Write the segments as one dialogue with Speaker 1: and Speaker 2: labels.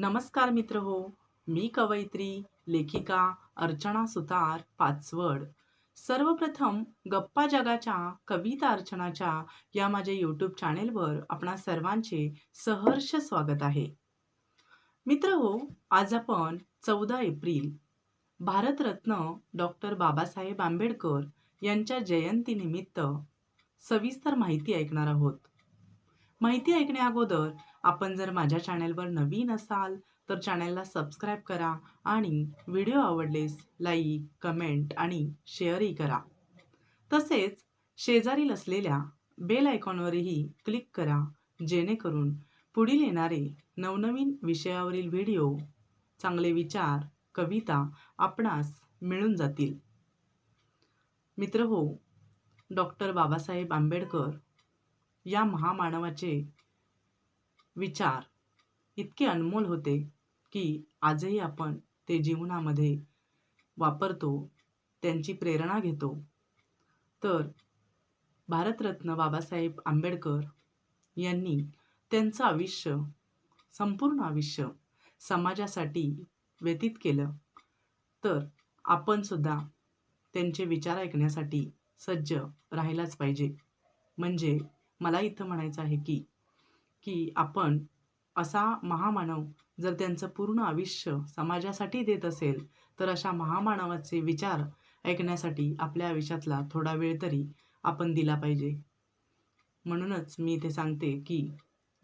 Speaker 1: नमस्कार मित्र हो. मी कवयित्री लेखिका अर्चना सुतार पाचवड. सर्वप्रथम गप्पा जगाच्या कविता अर्चनाच्या या माझ्या यूट्यूब चॅनेलवर आपणा सर्वांचे सहर्ष स्वागत आहे. मित्र हो, आज आपण 14 एप्रिल भारतरत्न डॉक्टर बाबासाहेब आंबेडकर यांच्या जयंतीनिमित्त सविस्तर माहिती ऐकणार आहोत. माहिती ऐकण्या अगोदर आपण जर माझ्या चॅनेलवर नवीन असाल तर चॅनेलला सबस्क्राईब करा आणि व्हिडिओ आवडलेस लाईक, कमेंट आणि शेअरही करा. तसेच शेजारील असलेल्या बेल आयकॉनवरही क्लिक करा, जेणेकरून पुढील येणारे नवनवीन विषयावरील व्हिडिओ, चांगले विचार, कविता आपणास मिळून जातील. मित्र हो, डॉक्टर बाबासाहेब आंबेडकर या महामानवाचे विचार इतके अनमोल होते की आजही आपण ते जीवनामध्ये वापरतो, त्यांची प्रेरणा घेतो. तर भारतरत्न बाबासाहेब आंबेडकर यांनी त्यांचं आयुष्य, संपूर्ण आयुष्य समाजासाठी व्यतीत केलं. तर आपण सुद्धा त्यांचे विचार ऐकण्यासाठी सज्ज राहायलाच पाहिजे. म्हणजे मला इथं म्हणायचं आहे की की आपण असा महामानव जर त्यांचं पूर्ण आयुष्य समाजासाठी देत असेल, तर अशा महामानवाचे विचार ऐकण्यासाठी आपल्या आयुष्यातला थोडा वेळ तरी आपण दिला पाहिजे. म्हणूनच मी इथे सांगते की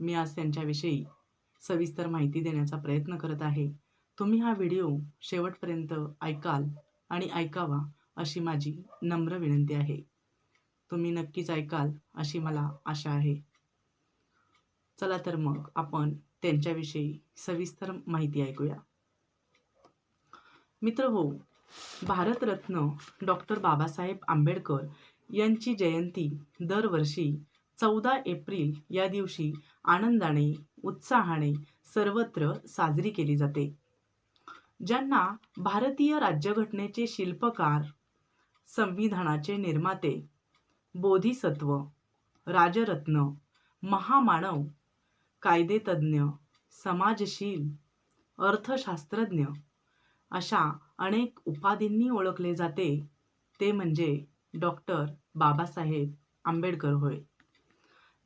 Speaker 1: मी आज त्यांच्याविषयी सविस्तर माहिती देण्याचा प्रयत्न करत आहे. तुम्ही हा व्हिडिओ शेवटपर्यंत ऐकाल आणि ऐकावा अशी माझी नम्र विनंती आहे. तुम्ही नक्कीच ऐकाल अशी मला आशा आहे. चला तर मग आपण त्यांच्याविषयी सविस्तर माहिती ऐकूया. मित्र हो, भारतरत्न डॉक्टर बाबासाहेब आंबेडकर यांची जयंती दरवर्षी 14 एप्रिल या दिवशी आनंदाने, उत्साहाने सर्वत्र साजरी केली जाते. ज्यांना भारतीय राज्यघटनेचे शिल्पकार, संविधानाचे निर्माते, बोधिसत्व, राजरत्न, महामानव, कायदेतज्ञ, समाजशील, अर्थशास्त्रज्ञ अशा अनेक उपाधींनी ओळखले जाते, ते म्हणजे डॉक्टर बाबासाहेब आंबेडकर होय.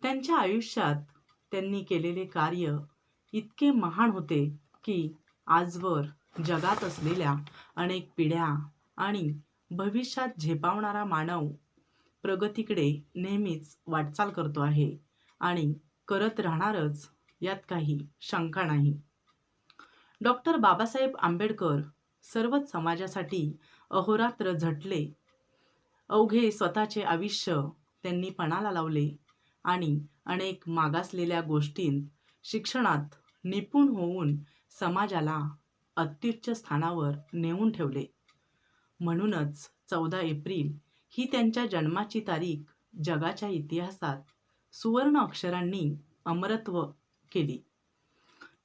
Speaker 1: त्यांच्या आयुष्यात त्यांनी केलेले कार्य इतके महान होते की आजवर जगात असलेल्या अनेक पिढ्या आणि भविष्यात झेपावणारा मानव प्रगतीकडे नेहमीच वाटचाल करतो आहे आणि करत राहणारच, यात काही शंका नाही. डॉक्टर बाबासाहेब आंबेडकर सर्वच समाजासाठी अहोरात्र झटले. अवघे स्वतःचे आयुष्य त्यांनी पणाला लावले आणि अनेक मागासलेल्या गोष्टींत शिक्षणात निपुण होऊन समाजाला अत्युच्च स्थानावर नेऊन ठेवले. म्हणूनच 14 एप्रिल ही त्यांच्या जन्माची तारीख जगाच्या इतिहासात सुवर्ण अक्षरांनी अमरत्व केली.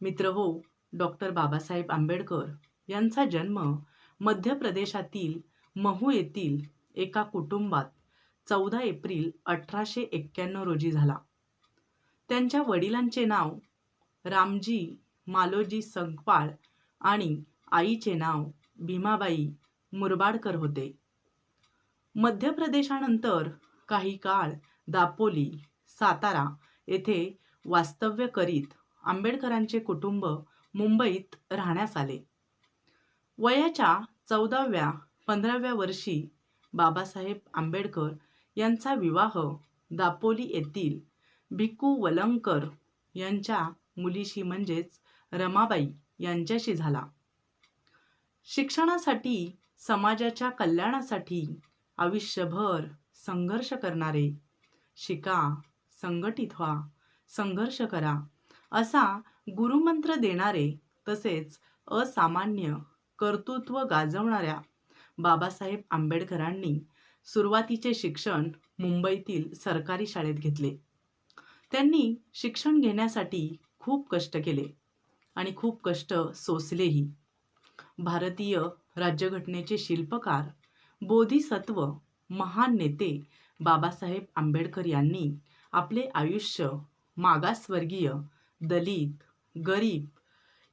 Speaker 1: मित्र हो, डॉक्टर बाबासाहेब आंबेडकर यांचा जन्म मध्य प्रदेशातील महू येथील एका कुटुंबात 14 एप्रिल 1891 रोजी झाला. त्यांच्या वडिलांचे नाव रामजी मालोजी संकपाळ आणि आईचे नाव भीमाबाई मुरबाडकर होते. मध्य प्रदेशानंतर काही काळ दापोली, सातारा येथे वास्तव्य करीत आंबेडकरांचे कुटुंब मुंबईत राहण्यास आले. वयाच्या 14व्या-15व्या वर्षी बाबासाहेब आंबेडकर यांचा विवाह दापोली येथील भिक्खू वलंगकर यांच्या मुलीशी म्हणजेच रमाबाई यांच्याशी झाला. शिक्षणासाठी, समाजाच्या कल्याणासाठी आयुष्यभर संघर्ष करणारे, शिका, संघटित व्हा, संघर्ष करा असा गुरुमंत्र देणारे, तसेच असामान्य कर्तृत्व गाजवणाऱ्या बाबासाहेब आंबेडकरांनी सुरुवातीचे शिक्षण मुंबईतील सरकारी शाळेत घेतले. त्यांनी शिक्षण घेण्यासाठी खूप कष्ट केले आणि खूप कष्ट सोसलेही. भारतीय राज्यघटनेचे शिल्पकार, बोधिसत्व, महान नेते बाबासाहेब आंबेडकर यांनी आपले आयुष्य मागासवर्गीय, दलित, गरीब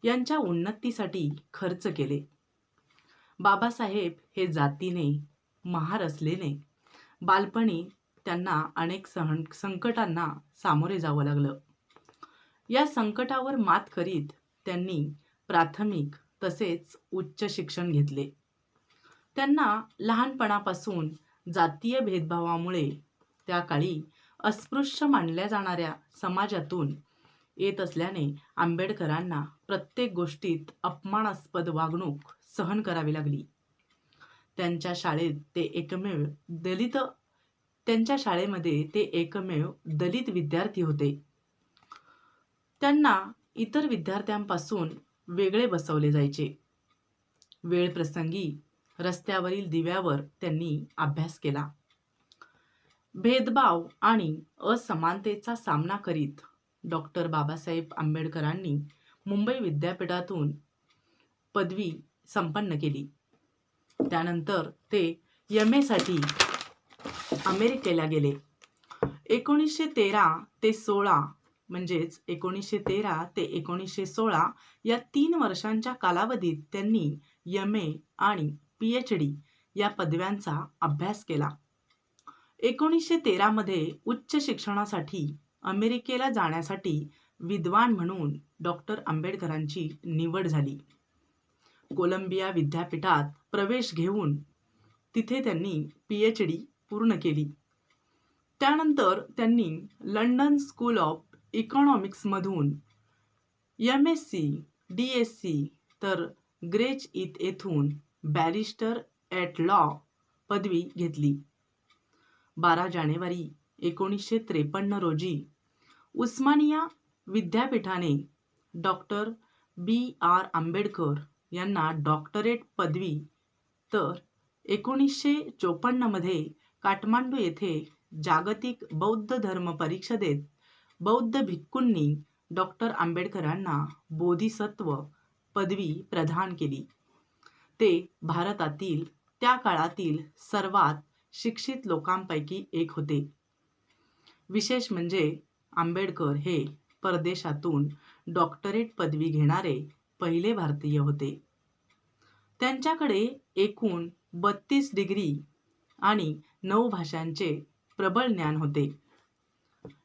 Speaker 1: यांच्या उन्नतीसाठी खर्च केले. बाबासाहेब हे जातीने, महार असलेले, बालपणी त्यांना अनेक संकटांना सामोरे जावं लागलं. या संकटावर मात करीत त्यांनी प्राथमिक तसेच उच्च शिक्षण घेतले. त्यांना लहानपणापासून जातीय भेदभावामुळे त्या काळी अस्पृश्य मानल्या जाणाऱ्या समाजातून येत असल्याने आंबेडकरांना प्रत्येक गोष्टीत अपमानास्पद वागणूक सहन करावी लागली. त्यांच्या शाळेमध्ये ते एकमेव दलित विद्यार्थी होते. त्यांना इतर विद्यार्थ्यांपासून वेगळे बसवले जायचे. वेळप्रसंगी रस्त्यावरील दिव्यावर त्यांनी अभ्यास केला. भेदभाव आणि असमानतेचा सामना करीत डॉक्टर बाबासाहेब आंबेडकरांनी मुंबई विद्यापीठातून पदवी संपन्न केली. त्यानंतर ते MA साठी अमेरिकेला गेले. 1913 ते 16 म्हणजेच 1913 ते 1916 या 3 वर्षांच्या कालावधीत त्यांनी MA आणि PhD या पदव्यांचा अभ्यास केला. 1913 मध्ये उच्च शिक्षणासाठी अमेरिकेला जाण्यासाठी विद्वान म्हणून डॉक्टर आंबेडकरांची निवड झाली. कोलंबिया विद्यापीठात प्रवेश घेऊन तिथे त्यांनी PhD पूर्ण केली. त्यानंतर त्यांनी लंडन स्कूल ऑफ इकॉनॉमिक्समधून MSc, DSc तर ग्रेच येथून बॅरिस्टर ॲट लॉ पदवी घेतली. 12 जानेवारी 1953 रोजी उस्मानिया विद्यापीठाने डॉक्टर BR आंबेडकर यांना डॉक्टरेट पदवी तर 1954 मध्ये काठमांडू येथे जागतिक बौद्ध धर्म परिषदेत बौद्ध भिक्खूंनी डॉक्टर आंबेडकरांना बोधिसत्व पदवी प्रदान केली. ते भारतातील त्या काळातील सर्वात शिक्षित लोकांपैकी एक होते. विशेष म्हणजे आंबेडकर हे परदेशातून डॉक्टरेट पदवी घेणारे पहिले भारतीय होते. त्यांच्याकडे एकूण 32 डिग्री आणि 9 भाषांचे प्रबळ ज्ञान होते.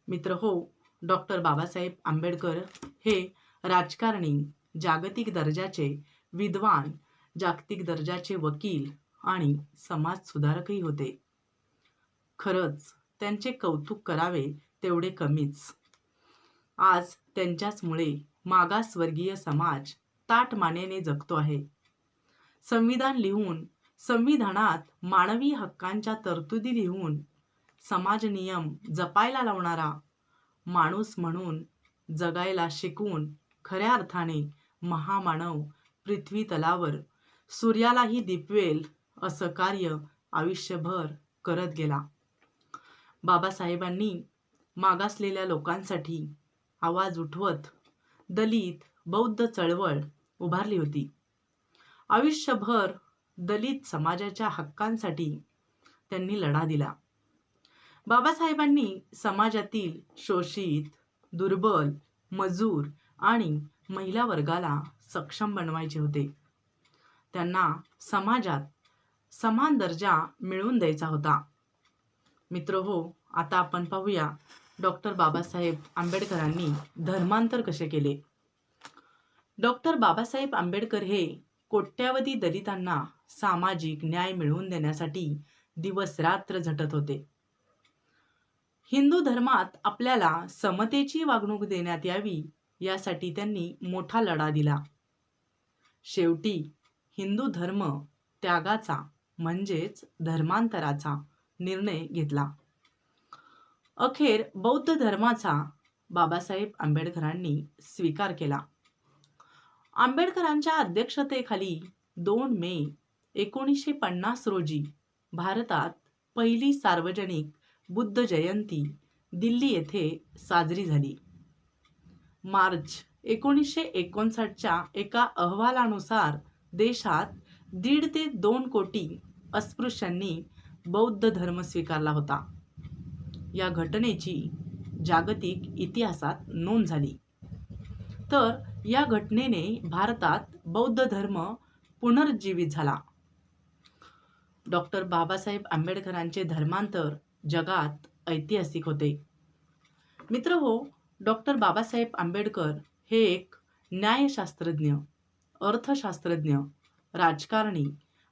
Speaker 1: मित्रहो, डॉक्टर बाबासाहेब आंबेडकर हे राजकारणी, जागतिक दर्जाचे विद्वान, जागतिक दर्जाचे वकील आणि समाजसुधारकही होते. खरंच त्यांचे कौतुक करावे तेवढे कमीच. आज त्यांच्याचमुळे मागासवर्गीय समाज ताठमानेने जगतो आहे. संविधान लिहून, संविधानात मानवी हक्कांच्या तरतुदी लिहून, समाज नियम जपायला लावणारा, माणूस म्हणून जगायला शिकवून खऱ्या अर्थाने महामानव पृथ्वी तलावर सूर्यालाही दिपवेल असं कार्य आयुष्यभर करत गेला. बाबासाहेबांनी मागासलेल्या लोकांसाठी आवाज उठवत दलित बौद्ध चळवळ उभारली होती. आयुष्यभर दलित समाजाच्या हक्कांसाठी त्यांनी लढा दिला. बाबासाहेबांनी समाजातील शोषित, दुर्बल, मजूर आणि महिला वर्गाला सक्षम बनवायचे होते. त्यांना समाजात समान दर्जा मिळवून द्यायचा होता. मित्रहो, आता आपण पाहूया डॉक्टर बाबासाहेब आंबेडकरांनी धर्मांतर कसे केले. डॉक्टर बाबासाहेब आंबेडकर हे कोट्यावधी दलितांना सामाजिक न्याय मिळवून देण्यासाठी दिवसरात्र झटत होते. हिंदू धर्मात आपल्याला समतेची वागणूक देण्यात यावी यासाठी त्यांनी मोठा लढा दिला. शेवटी हिंदू धर्म त्यागाचा म्हणजेच धर्मांतराचा निर्णय घेतला. अखेर बौद्ध धर्माचा बाबासाहेब आंबेडकरांनी स्वीकार केला. आंबेडकरांच्या अध्यक्षतेखाली 2 मे 1950 रोजी भारतात पहिली सार्वजनिक बुद्ध जयंती दिल्ली येथे साजरी झाली. मार्च 1959च्या एका अहवालानुसार देशात 1.5 ते 2 कोटी अस्पृश्यांनी बौद्ध धर्म स्वीकारला होता. या घटनेची जागतिक इतिहासात नोंद झाली. तर या घटनेने भारतात बौद्ध धर्म पुनरुज्जीवित झाला. डॉक्टर बाबासाहेब आंबेडकरांचे धर्मांतर जगात ऐतिहासिक होते. मित्रहो, डॉक्टर बाबासाहेब आंबेडकर हे एक न्यायशास्त्रज्ञ, अर्थशास्त्रज्ञ, राजकारणी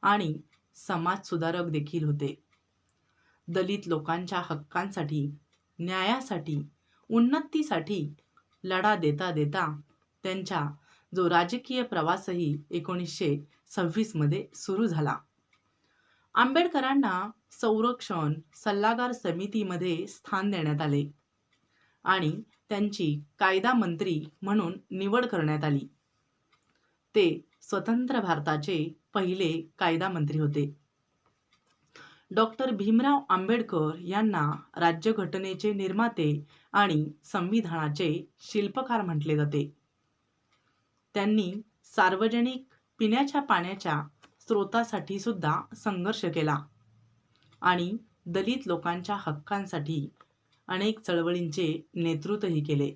Speaker 1: आणि समाजसुधारक देखील होते. दलित लोकांच्या हक्कांसाठी, न्यायासाठी, उन्नतीसाठी लढा देता देता त्यांचा जो राजकीय प्रवासही 1926 मध्ये सुरू झाला. आंबेडकरांना संरक्षण सल्लागार समितीमध्ये स्थान देण्यात आले आणि त्यांची कायदा मंत्री म्हणून निवड करण्यात आली. ते स्वतंत्र भारताचे पहिले कायदा मंत्री होते. डॉक्टर भीमराव आंबेडकर यांना राज्यघटनेचे निर्माते आणि संविधानाचे शिल्पकार म्हटले जाते. त्यांनी सार्वजनिक पिण्याच्या पाण्याच्या स्रोतासाठी सुद्धा संघर्ष केला आणि दलित लोकांच्या हक्कांसाठी अनेक चळवळींचे नेतृत्वही केले.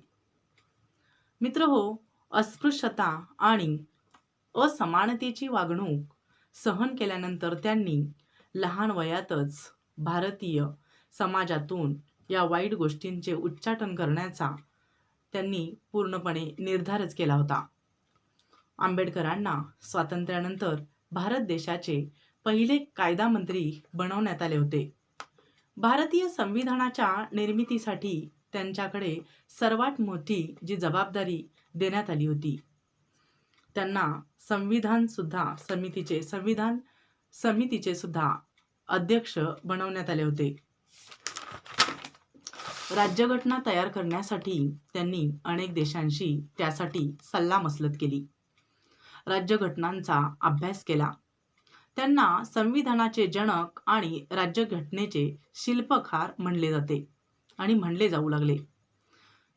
Speaker 1: मित्रहो, अस्पृश्यता आणि असमानतेची वागणूक सहन केल्यानंतर त्यांनी लहान वयातच भारतीय समाजातून या वाईट गोष्टींचे उच्चाटन करण्याचा त्यांनी पूर्णपणे निर्धारच केला होता. आंबेडकरांना स्वातंत्र्यानंतर भारत देशाचे पहिले कायदा मंत्री बनवण्यात आले होते. भारतीय संविधानाच्या निर्मितीसाठी त्यांच्याकडे सर्वात मोठी जी जबाबदारी देण्यात आली होती, त्यांना संविधान समितीचे सुद्धा अध्यक्ष बनवण्यात आले होते. राज्यघटना तयार करण्यासाठी त्यांनी अनेक देशांशी त्यासाठी सल्लामसलत केली, राज्यघटनांचा अभ्यास केला. त्यांना संविधानाचे जनक आणि राज्यघटनेचे शिल्पकार म्हणले जाते आणि म्हणले जाऊ लागले.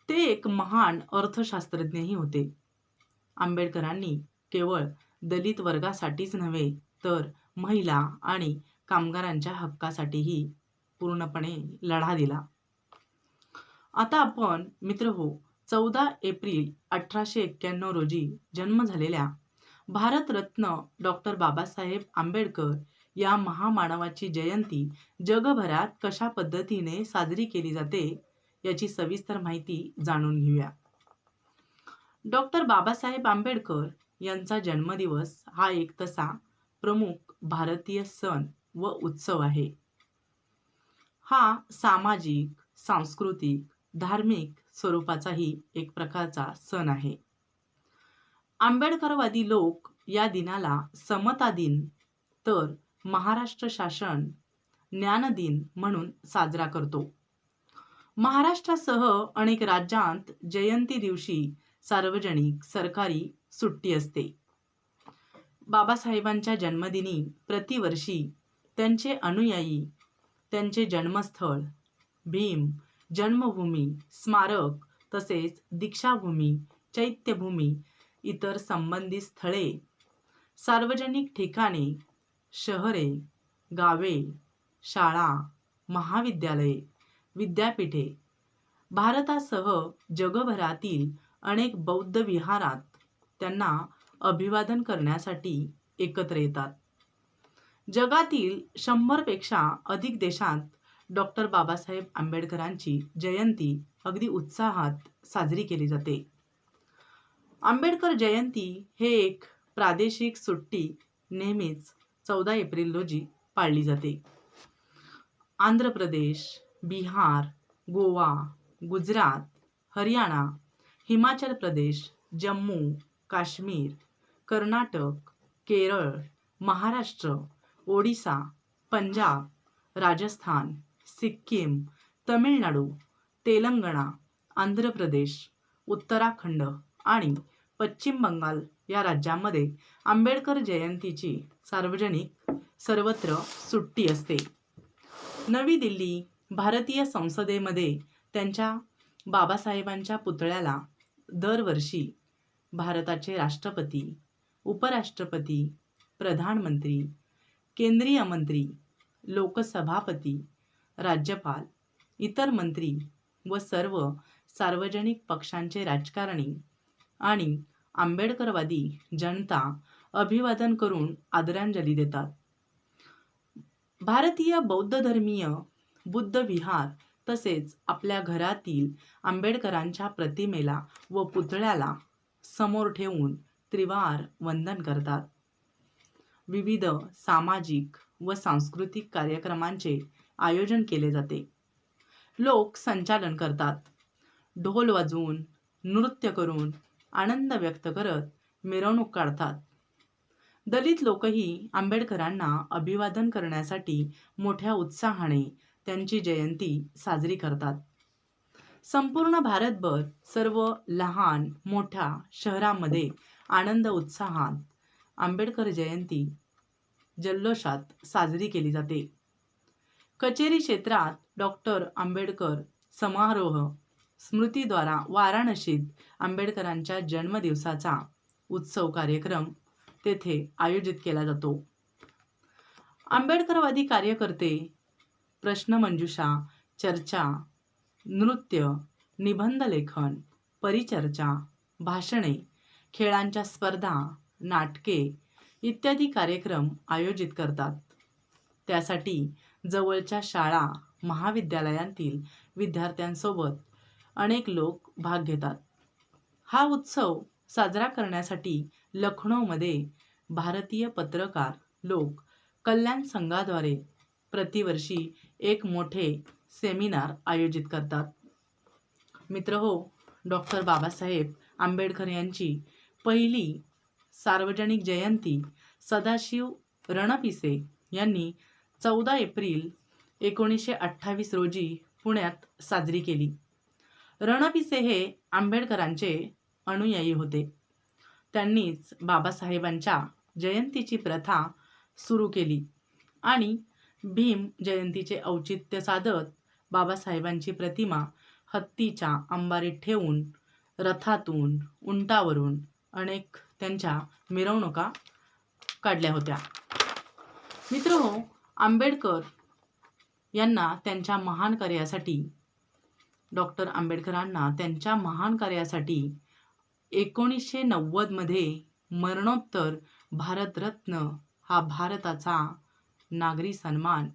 Speaker 1: ते एक महान अर्थशास्त्रज्ञही होते. आंबेडकरांनी केवळ दलित वर्गासाठीच नव्हे तर महिला आणि कामगारांच्या हक्कासाठीही पूर्णपणे लढा दिला. आता आपण मित्रहो 14 एप्रिल 1891 रोजी जन्म झालेल्या भारतरत्न डॉक्टर बाबासाहेब आंबेडकर या महामानवाची जयंती जगभरात कशा पद्धतीने साजरी केली जाते याची सविस्तर माहिती जाणून घेऊया. डॉक्टर बाबासाहेब आंबेडकर यांचा जन्मदिवस हा एक तसा प्रमुख भारतीय सण व उत्सव आहे. हा सामाजिक, सांस्कृतिक, धार्मिक स्वरूपाचाही एक प्रकारचा सण आहे. आंबेडकरवादी लोक या दिनाला समता दिन तर महाराष्ट्र शासन ज्ञान दिन म्हणून साजरा करतो. महाराष्ट्रासह अनेक राज्यांत जयंती दिवशी सार्वजनिक सरकारी सुट्टी असते. बाबासाहेबांच्या जन्मदिनी प्रतिवर्षी त्यांचे अनुयायी त्यांचे जन्मस्थळ, भीम जन्मभूमी, स्मारक तसेच दीक्षाभूमी, चैत्यभूमी, इतर संबंधित स्थळे, सार्वजनिक ठिकाणे, शहरे, गावे, शाळा, महाविद्यालये, विद्यापीठे, भारतासह जगभरातील अनेक बौद्ध विहारात त्यांना अभिवादन करण्यासाठी एकत्र येतात. जगातील 100 पेक्षा अधिक देशात डॉक्टर बाबासाहेब आंबेडकरांची जयंती अगदी उत्साहात साजरी केली जाते. आंबेडकर जयंती हे एक प्रादेशिक सुट्टी नेहमीच 14 एप्रिल रोजी पाळली जाते. आंध्र प्रदेश, बिहार, गोवा, गुजरात, हरियाणा, हिमाचल प्रदेश, जम्मू, काश्मीर, कर्नाटक, केरळ, महाराष्ट्र, ओडिसा, पंजाब, राजस्थान, सिक्कीम, तमिळनाडू, तेलंगणा, आंध्र प्रदेश, उत्तराखंड आणि पश्चिम बंगाल या राज्यांमध्ये आंबेडकर जयंतीची सार्वजनिक सर्वत्र सुट्टी असते. नवी दिल्ली भारतीय संसदेमध्ये त्यांच्या बाबासाहेबांच्या पुतळ्याला दरवर्षी भारताचे राष्ट्रपती, उपराष्ट्रपती, प्रधानमंत्री, केंद्रीय मंत्री, लोकसभापती, राज्यपाल, इतर मंत्री व सर्व सार्वजनिक पक्षांचे राजकारणी आणि आंबेडकरवादी जनता अभिवादन करून आदरांजली देतात. भारतीय बौद्ध धर्मीय बुद्ध विहार तसेच आपल्या घरातील आंबेडकरांच्या प्रतिमेला व पुतळ्याला समोर ठेवून त्रिवार वंदन करतात. विविध सामाजिक व सांस्कृतिक कार्यक्रमांचे आयोजन केले जाते. लोक संचालन करतात. ढोल वाजवून, नृत्य करून, आनंद व्यक्त करत मिरवणूक काढतात. दलित लोकही आंबेडकरांना अभिवादन करण्यासाठी मोठ्या उत्साहाने त्यांची जयंती साजरी करतात. संपूर्ण भारतभर सर्व लहान मोठ्या शहरांमध्ये आनंद उत्साहात आंबेडकर जयंती जल्लोषात साजरी केली जाते. कचेरी क्षेत्रात डॉक्टर आंबेडकर समारोह स्मृतीद्वारा वाराणसीत आंबेडकरांच्या जन्मदिवसाचा उत्सव कार्यक्रम तेथे आयोजित केला जातो. आंबेडकरवादी कार्यकर्ते प्रश्नमंजुषा, चर्चा, नृत्य, निबंध लेखन, परिचर्चा, भाषणे, खेळांच्या स्पर्धा, नाटके इत्यादी कार्यक्रम आयोजित करतात. त्यासाठी जवळच्या शाळा महाविद्यालयांतील विद्यार्थ्यांसोबत अनेक लोक भाग घेतात. हा उत्सव साजरा करण्यासाठी लखनौमध्ये भारतीय पत्रकार लोक कल्याण संघाद्वारे प्रतिवर्षी एक मोठे सेमिनार आयोजित करतात. मित्रहो, डॉक्टर बाबासाहेब आंबेडकर यांची पहिली सार्वजनिक जयंती सदाशिव रणपिसे यांनी 14 एप्रिल 1928 रोजी पुण्यात साजरी केली. रणपिसे हे आंबेडकरांचे अनुयायी होते. त्यांनीच बाबासाहेबांच्या जयंतीची प्रथा सुरू केली आणि भीम जयंतीचे औचित्य साधत बाबासाहेबांची प्रतिमा हत्तीच्या अंबारीत ठेवून रथातून, उंटावरून अनेक त्यांच्या मिरवणुका काढल्या होत्या. मित्रहो, आंबेडकर यांना त्यांच्या महान कार्यासाठी डॉक्टर आंबेडकरांना त्यांच्या महान कार्यासाठी 1990 मध्ये मरणोत्तर भारतरत्न हा भारताचा नागरी सन्मान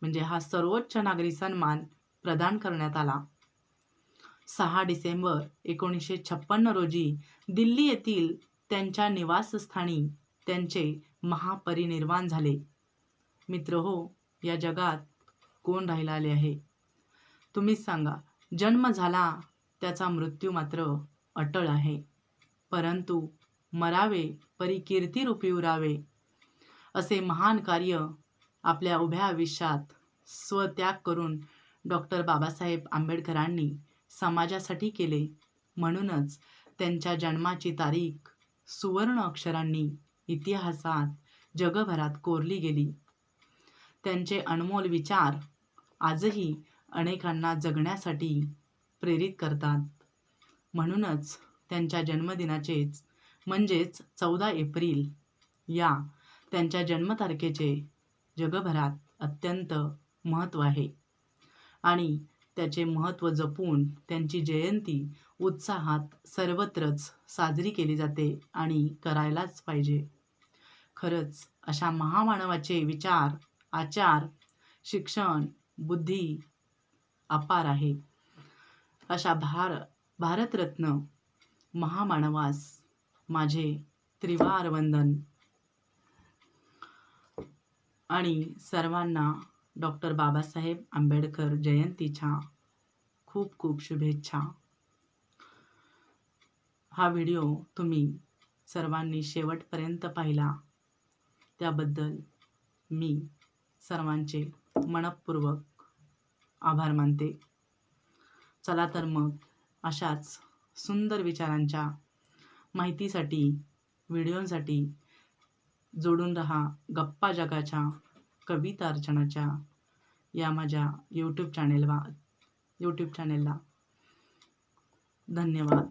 Speaker 1: म्हणजे हा सर्वोच्च नागरी सन्मान प्रदान करण्यात आला. 6 डिसेंबर 1956 रोजी दिल्ली येथील त्यांच्या निवासस्थानी त्यांचे महापरिनिर्वाण झाले. मित्रहो, या जगात कोण राहिला आले आहे? तुम्हीच सांगा. जन्म झाला त्याचा मृत्यू मात्र अटळ आहे. परंतु मरावे परी कीर्तिरूपी उरावे असे महान कार्य आपल्या उभ्या आयुष्यात स्वत्याग करून डॉक्टर बाबासाहेब आंबेडकरांनी समाजासाठी केले. म्हणूनच त्यांच्या जन्माची तारीख सुवर्ण अक्षरांनी इतिहासात जगभरात कोरली गेली. त्यांचे अनमोल विचार आजही अनेकांना जगण्यासाठी प्रेरित करतात. म्हणूनच त्यांच्या जन्मदिनाचेच म्हणजेच 14 एप्रिल या त्यांच्या जन्मतारखेचे जगभरात अत्यंत महत्त्व आहे आणि त्याचे महत्त्व जपून त्यांची जयंती उत्साहात सर्वत्रच साजरी केली जाते आणि करायलाच पाहिजे. खरंच अशा महामानवाचे विचार, आचार, शिक्षण, बुद्धी अपार आहे. अशा भारतरत्न महामानवास माझे त्रिवार वंदन आणि सर्वांना डॉक्टर बाबासाहेब आंबेडकर जयंतीच्या खूप खूप शुभेच्छा. हा व्हिडिओ तुम्ही सर्वांनी शेवटपर्यंत पाहिला त्याबद्दल मी सर्वांचे मनःपूर्वक आभार मानते. चला तर मग अशाच सुंदर विचारांच्या माहितीसाठी व्हिडिओसाठी जोडून रहा गप्पा जगाच्या कविता अर्चनाच्या या माझ्या यूट्यूब चॅनेलला. धन्यवाद.